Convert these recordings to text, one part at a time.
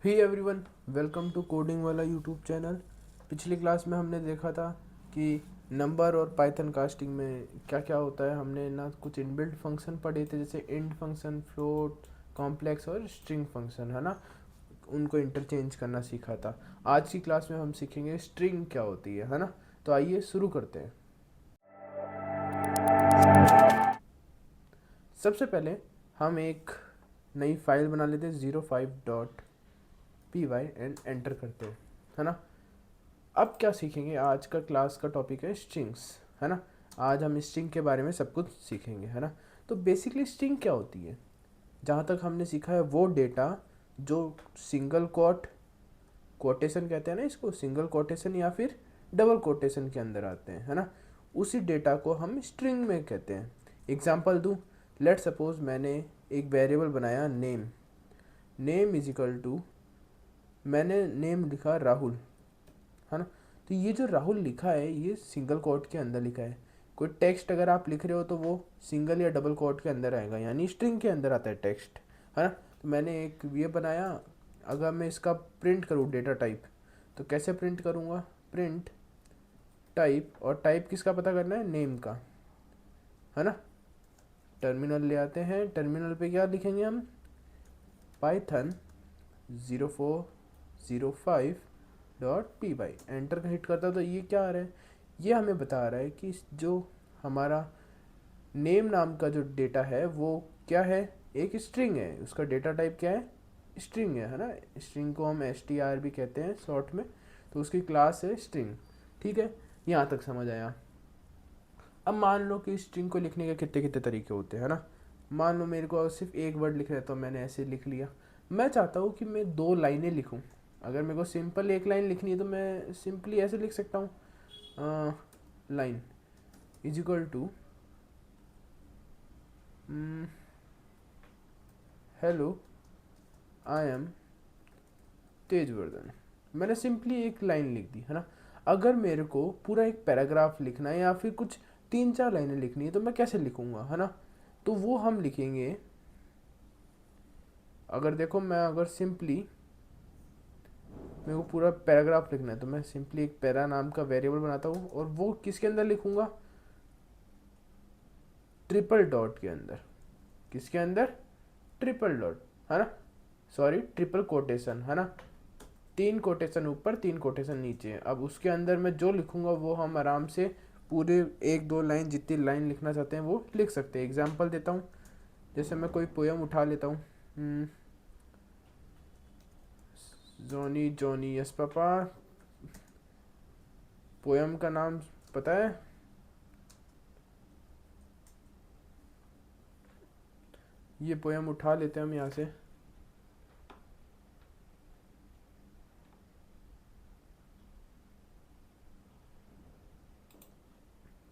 Hey everyone, welcome to coding वाला YouTube channel. पिछली class में हमने देखा था कि नंबर और पाइथन कास्टिंग में क्या क्या होता है। हमने ना कुछ इनबिल्ट फंक्शन पढ़े थे, जैसे इंट फंक्शन, फ्लोट, कॉम्प्लेक्स और स्ट्रिंग फंक्शन, है ना। उनको इंटरचेंज करना सीखा था। आज की क्लास में हम सीखेंगे स्ट्रिंग क्या होती है ना। तो आइए शुरू करते हैं। सबसे पहले हम एक नई फाइल बना लेते हैं 05.py एंड एंटर करते हैं, है ना। अब क्या सीखेंगे, आज का क्लास का टॉपिक है स्ट्रिंग्स, है ना। आज हम स्ट्रिंग के बारे में सब कुछ सीखेंगे, है ना। तो बेसिकली स्ट्रिंग क्या होती है, जहाँ तक हमने सीखा है वो डेटा जो सिंगल कोटेशन कहते हैं ना इसको, सिंगल कोटेशन या फिर डबल कोटेशन के अंदर आते हैं, है ना। उसी डेटा को हम स्ट्रिंग में कहते हैं। एग्जांपल दूँ, लेट सपोज मैंने एक वेरिएबल बनाया name. Name is equal to, मैंने नेम लिखा राहुल, है ना। तो ये जो राहुल लिखा है ये सिंगल कोट के अंदर लिखा है। कोई टेक्स्ट अगर आप लिख रहे हो तो वो सिंगल या डबल कोट के अंदर आएगा, यानी स्ट्रिंग के अंदर आता है टेक्स्ट, है ना। तो मैंने एक ये बनाया, अगर मैं इसका प्रिंट करूँ डेटा टाइप, तो कैसे प्रिंट करूँगा, प्रिंट टाइप, और टाइप किसका पता करना है, नेम का, है ना। टर्मिनल ले आते हैं, टर्मिनल पे क्या लिखेंगे हम, पाइथन 0405.py, एंटर का हिट करता तो ये क्या आ रहा है, ये हमें बता रहा है कि जो हमारा नेम नाम का जो डेटा है वो क्या है, एक स्ट्रिंग है। उसका डेटा टाइप क्या है, स्ट्रिंग है ना। स्ट्रिंग को हम str भी कहते हैं शॉर्ट में। तो उसकी क्लास है स्ट्रिंग, ठीक है। यहाँ तक समझ आया। अब मान लो कि स्ट्रिंग को लिखने के कितने कितने तरीके होते हैं, है ना। मान लो मेरे को सिर्फ एक वर्ड लिखना है तो मैंने ऐसे लिख लिया। मैं चाहता हूँ कि मैं 2 लाइनें लिखूँ। अगर मेरे को सिंपल एक लाइन लिखनी है तो मैं सिंपली ऐसे लिख सकता हूँ, line is equal to hello I am Tejvardhan. मैंने सिंपली एक लाइन लिख दी, है ना। अगर मेरे को पूरा एक पैराग्राफ लिखना है या फिर कुछ 3-4 लाइनें लिखनी है तो मैं कैसे लिखूँगा, है ना। तो वो हम लिखेंगे, अगर देखो मैं अगर सिंपली मेरे को पूरा पैराग्राफ लिखना है तो मैं सिंपली एक पैरा नाम का वेरिएबल बनाता हूँ, और वो किसके अंदर लिखूँगा, ट्रिपल डॉट के अंदर। किसके अंदर, ट्रिपल डॉट, है ना। सॉरी, ट्रिपल कोटेशन, है ना। 3 कोटेशन ऊपर, 3 कोटेशन नीचे। अब उसके अंदर मैं जो लिखूँगा वो हम आराम से पूरे 1-2 लाइन, जितनी लाइन लिखना चाहते हैं वो लिख सकते हैं। एग्जाम्पल देता हूँ, जैसे मैं कोई पोयम उठा लेता हूँ, Johnny Johnny yes papa. Poem का नाम पता है, ये पोयम उठा लेते हैं हम यहाँ से।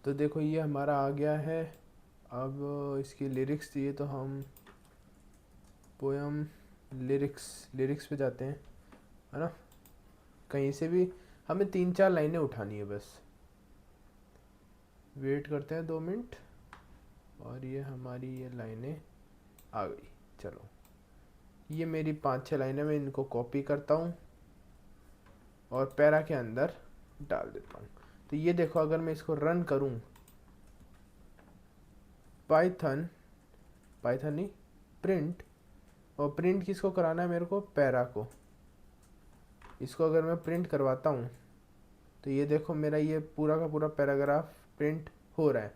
तो देखो ये हमारा आ गया है। अब इसकी लिरिक्स चाहिए तो हम पोयम लिरिक्स लिरिक्स पे जाते हैं, है ना। कहीं से भी हमें 3-4 लाइनें उठानी है बस। वेट करते हैं 2 मिनट, और ये हमारी ये लाइनें आ गई। चलो, ये मेरी 5-6 लाइनें, मैं इनको कॉपी करता हूँ और पैरा के अंदर डाल देता हूँ। तो ये देखो, अगर मैं इसको रन करूँ, पाइथन पाइथन नहीं, प्रिंट, और प्रिंट किसको कराना है मेरे को, पैरा को। इसको अगर मैं प्रिंट करवाता हूँ तो ये देखो मेरा ये पूरा का पूरा पैराग्राफ प्रिंट हो रहा है।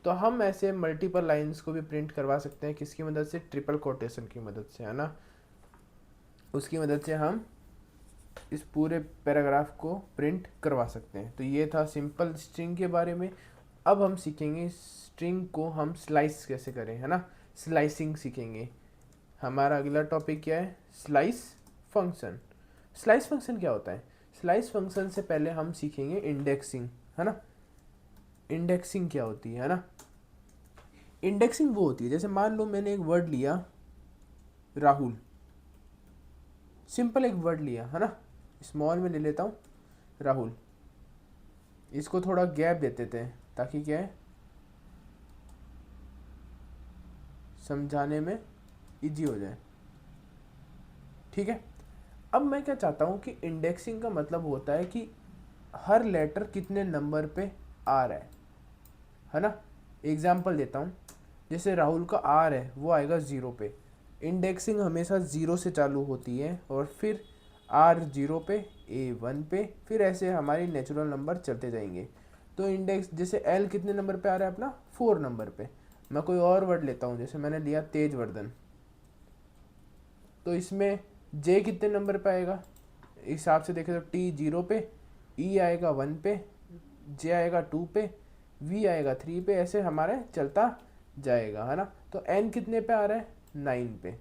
तो हम ऐसे मल्टीपल लाइंस को भी प्रिंट करवा सकते हैं, किसकी मदद से, ट्रिपल कोटेशन की मदद से, है ना। उसकी मदद से हम इस पूरे पैराग्राफ को प्रिंट करवा सकते हैं। तो ये था सिंपल स्ट्रिंग के बारे में। अब हम सीखेंगे स्ट्रिंग को हम स्लाइस कैसे करें, है ना। स्लाइसिंग सीखेंगे। हमारा अगला टॉपिक क्या है, स्लाइस फंक्शन। स्लाइस फंक्शन क्या होता है, स्लाइस फंक्शन से पहले हम सीखेंगे इंडेक्सिंग, है ना। इंडेक्सिंग क्या होती है ना। इंडेक्सिंग वो होती है, जैसे मान लो मैंने एक वर्ड लिया राहुल, सिंपल एक वर्ड लिया, है ना। स्मॉल में ले लेता हूँ राहुल। इसको थोड़ा गैप दे देते हैं ताकि क्या है, समझाने में इजी हो जाए, ठीक है। अब मैं क्या चाहता हूँ कि इंडेक्सिंग का मतलब होता है कि हर लेटर कितने नंबर पे आ रहा है ना। एग्जाम्पल देता हूँ, जैसे राहुल का आर है वो आएगा 0 पे। इंडेक्सिंग हमेशा 0 से चालू होती है और फिर आर 0 पे, ए 1 पे, फिर ऐसे हमारी नेचुरल नंबर चलते जाएंगे। तो इंडेक्स जैसे एल कितने नंबर पे आ रहा है अपना, 4 नंबर पे। मैं कोई और वर्ड लेता हूँ, जैसे मैंने लिया तेजवर्धन, तो इसमें जे कितने नंबर पे आएगा, इस हिसाब से देखें तो टी 0 पे, ई आएगा 1 पे, जे आएगा 2 पे, वी आएगा 3 पे, ऐसे हमारे चलता जाएगा है ना। तो एन कितने पे आ रहा है, 9 पे।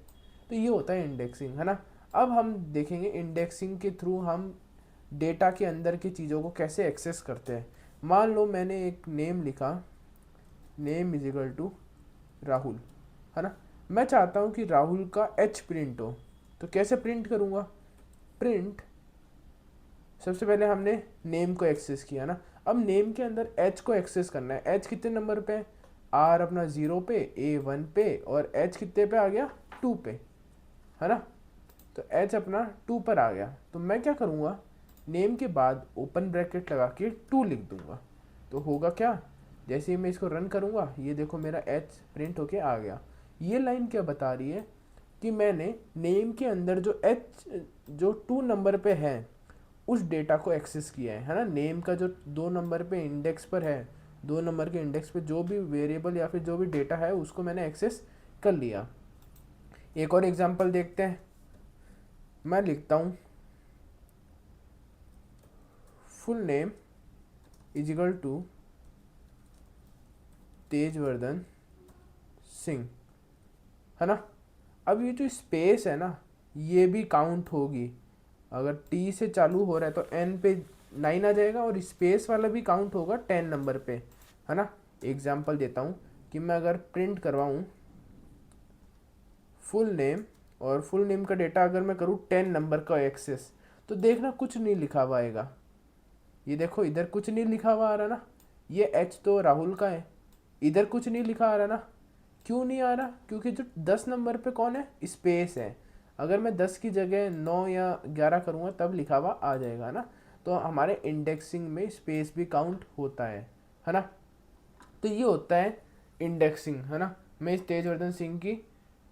तो ये होता है इंडेक्सिंग है ना। अब हम देखेंगे इंडेक्सिंग के थ्रू हम डेटा के अंदर की चीज़ों को कैसे एक्सेस करते हैं। मान लो मैंने एक नेम लिखा, name is equal to Rahul है ना। मैं चाहता हूँ कि राहुल का एच प्रिंट हो, तो कैसे प्रिंट करूँगा, प्रिंट, सबसे पहले हमने नेम को एक्सेस किया ना। अब नेम के अंदर एच को एक्सेस करना है। एच कितने नंबर पे है, आर अपना 0 पे, ए 1 पे, और एच कितने पे आ गया, 2 पे है ना। तो एच अपना 2 पर आ गया। तो मैं क्या करूँगा, नेम के बाद ओपन ब्रैकेट लगा के 2 लिख दूंगा। तो होगा क्या, जैसे ही मैं इसको रन करूँगा ये देखो मेरा एच प्रिंट होके आ गया। ये लाइन क्या बता रही है कि मैंने नेम के अंदर जो एच जो 2 नंबर पे है उस डेटा को एक्सेस किया है ना। नेम का जो 2 नंबर पे इंडेक्स पर है, 2 नंबर के इंडेक्स पे जो भी वेरिएबल या फिर जो भी डेटा है उसको मैंने एक्सेस कर लिया। एक और एग्जांपल देखते हैं। मैं लिखता हूँ full name is equal to Tejvardhan Singh है ना। अब ये जो स्पेस है ना ये भी काउंट होगी। अगर टी से चालू हो रहा है तो एन पे 9 आ जाएगा, और स्पेस वाला भी काउंट होगा 10 नंबर पे है ना। एग्जाम्पल देता हूँ कि मैं अगर प्रिंट करवाऊँ फुल नेम, और फुल नेम का डेटा अगर मैं करूँ 10 नंबर का एक्सेस, तो देखना कुछ नहीं लिखा हुआ आएगा। ये देखो इधर कुछ नहीं लिखा हुआ आ रहा ना, ये एच तो राहुल का है, इधर कुछ नहीं लिखा आ रहा ना। क्यों नहीं आ रहा, क्योंकि जो 10 नंबर पे कौन है, स्पेस है। अगर मैं 10 की जगह 9 या 11 करूँगा तब लिखा हुआ आ जाएगा ना। तो हमारे इंडेक्सिंग में स्पेस भी काउंट होता है ना। तो ये होता है इंडेक्सिंग है ना। मैं इस तेजवर्धन सिंह की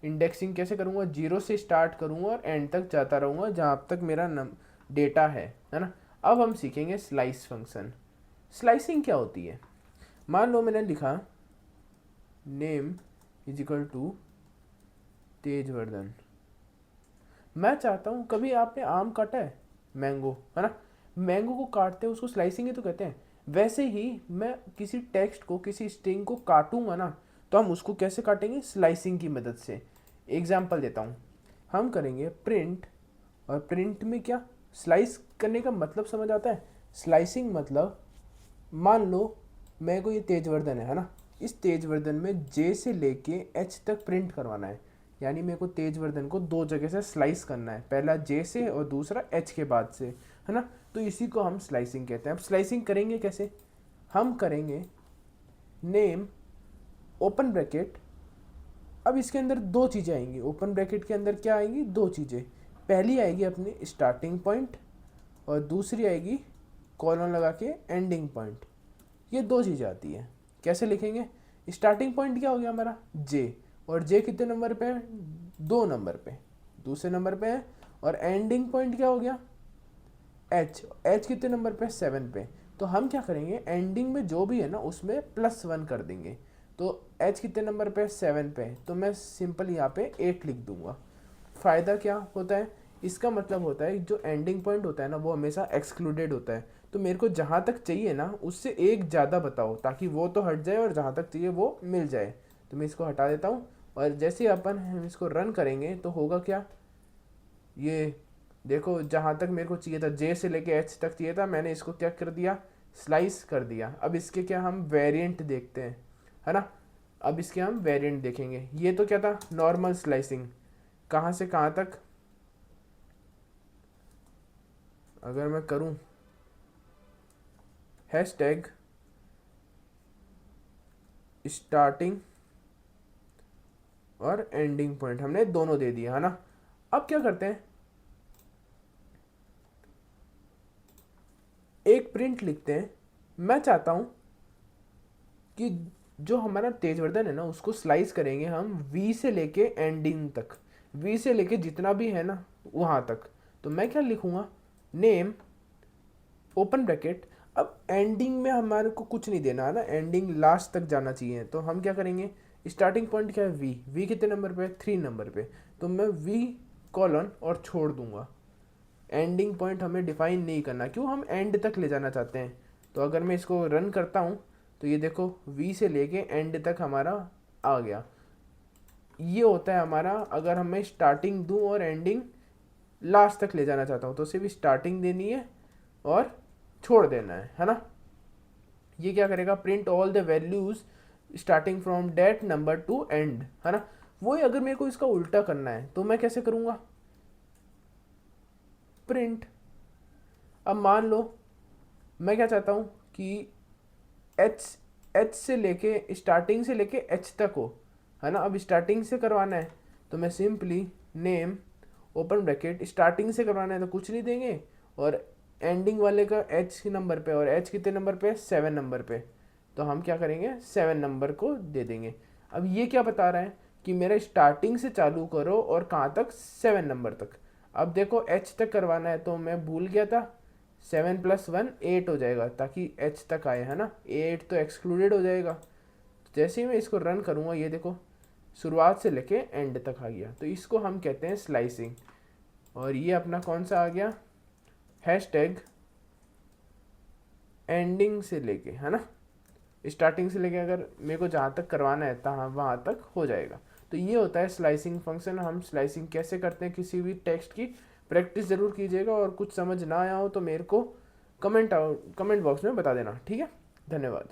इंडेक्सिंग कैसे करूँगा, 0 से स्टार्ट करूँगा और एंड तक जाता रहूँगा जहाँ तक मेरा डेटा है ना। अब हम सीखेंगे स्लाइस फंक्शन। स्लाइसिंग क्या होती है, मान लो मैंने लिखा नेम इज इक्वल टू तेजवर्धन। मैं चाहता हूँ, कभी आपने आम काटा है, मैंगो है ना, मैंगो को काटते हैं उसको स्लाइसिंग ही तो कहते हैं। वैसे ही मैं किसी टेक्स्ट को, किसी स्ट्रिंग को काटूंगा ना, तो हम उसको कैसे काटेंगे, स्लाइसिंग की मदद से। एग्जाम्पल देता हूँ, हम करेंगे प्रिंट, और प्रिंट में क्या, स्लाइस करने का मतलब समझ आता है। स्लाइसिंग मतलब, मान लो मेरे को ये तेजवर्धन है ना, इस तेजवर्धन में जे से लेके एच तक प्रिंट करवाना है। यानी मेरे को तेजवर्धन को 2 जगह से स्लाइस करना है, पहला जे से और दूसरा एच के बाद से है ना। तो इसी को हम स्लाइसिंग कहते हैं। अब स्लाइसिंग करेंगे कैसे, हम करेंगे नेम ओपन ब्रैकेट। अब इसके अंदर 2 चीज़ें आएंगी, ओपन ब्रैकेट के अंदर क्या आएंगी, 2 चीज़ें। पहली आएगी अपनी स्टार्टिंग पॉइंट, और दूसरी आएगी कॉलन लगा के एंडिंग पॉइंट। ये 2 चीज़ें आती है। कैसे लिखेंगे, स्टार्टिंग पॉइंट क्या हो गया हमारा, जे, और जे कितने नंबर पे है, 2 नंबर पे, दूसरे नंबर पे है। और एंडिंग पॉइंट क्या हो गया, एच, एच कितने नंबर पे, 7 पे। तो हम क्या करेंगे, एंडिंग में जो भी है ना उसमें +1 कर देंगे। तो एच कितने नंबर पे, 7 पे, तो मैं सिंपल यहाँ पे 8 लिख दूंगा। फ़ायदा क्या होता है, इसका मतलब होता है जो एंडिंग पॉइंट होता है ना वो हमेशा एक्सक्लूडेड होता है। तो मेरे को जहाँ तक चाहिए ना उससे एक ज़्यादा बताओ, ताकि वो तो हट जाए और जहाँ तक चाहिए वो मिल जाए। तो मैं इसको हटा देता हूँ, और जैसे ही अपन हम इसको रन करेंगे तो होगा क्या, ये देखो जहाँ तक मेरे को चाहिए था, जे से लेके एच तक चाहिए था, मैंने इसको क्या कर दिया, स्लाइस कर दिया। अब इसके क्या हम वेरिएंट देखते हैं है ना। अब इसके हम वेरिएंट देखेंगे। ये तो क्या था, नॉर्मल स्लाइसिंग, कहाँ से कहाँ तक। अगर मैं करूँ हैशटैग स्टार्टिंग और एंडिंग पॉइंट, हमने दोनों दे दिया है ना। अब क्या करते हैं, प्रिंट लिखते हैं। मैं चाहता हूँ कि जो हमारा तेजवर्धन है ना उसको स्लाइस करेंगे हम वी से लेके एंडिंग तक, वी से लेके जितना भी है ना वहाँ तक। तो मैं क्या लिखूँगा, नेम ओपन ब्रैकेट। अब एंडिंग में हमारे को कुछ नहीं देना है ना, एंडिंग लास्ट तक जाना चाहिए। तो हम क्या करेंगे, स्टार्टिंग पॉइंट क्या है वी, वी कितने नंबर पे है 3 नंबर पे, तो मैं वी कॉलन और छोड़ दूंगा। एंडिंग पॉइंट हमें डिफाइन नहीं करना, क्यों, हम एंड तक ले जाना चाहते हैं। तो अगर मैं इसको रन करता हूँ तो ये देखो वी से लेके एंड तक हमारा आ गया। ये होता है हमारा, अगर हमें स्टार्टिंग दूँ और एंडिंग लास्ट तक ले जाना चाहता हूँ तो सिर्फ स्टार्टिंग देनी है और छोड़ देना है ना। ये क्या करेगा, print all the values starting from that number to end, है ना। वही अगर मेरे को इसका उल्टा करना है तो मैं कैसे करूँगा, प्रिंट। अब मान लो मैं क्या चाहता हूँ कि एच एच से लेके स्टार्टिंग से लेके एच तक हो, है ना। अब स्टार्टिंग से करवाना है तो मैं simply name open bracket, starting से करवाना है तो कुछ नहीं देंगे, और एंडिंग वाले का एच नंबर पे, और एच कितने नंबर पे, 7 नंबर पे, तो हम क्या करेंगे 7 नंबर को दे देंगे। अब ये क्या बता रहा है कि मेरा स्टार्टिंग से चालू करो और कहाँ तक, 7 नंबर तक। अब देखो एच तक करवाना है तो मैं भूल गया था, 7 + 1 8 हो जाएगा ताकि एच तक आए, है ना। 8 तो एक्सक्लूडेड हो जाएगा। जैसे ही मैं इसको रन करूँगा ये देखो शुरुआत से लेके एंड तक आ गया। तो इसको हम कहते हैं स्लाइसिंग। और ये अपना कौन सा आ गया, हैशटैग एंडिंग से लेके, है ना। स्टार्टिंग से लेके अगर मेरे को जहाँ तक करवाना है तहाँ वहाँ तक हो जाएगा। तो ये होता है स्लाइसिंग फंक्शन। हम स्लाइसिंग कैसे करते हैं किसी भी टेक्स्ट की, प्रैक्टिस ज़रूर कीजिएगा, और कुछ समझ ना आया हो तो मेरे को कमेंट बॉक्स में बता देना, ठीक है। धन्यवाद।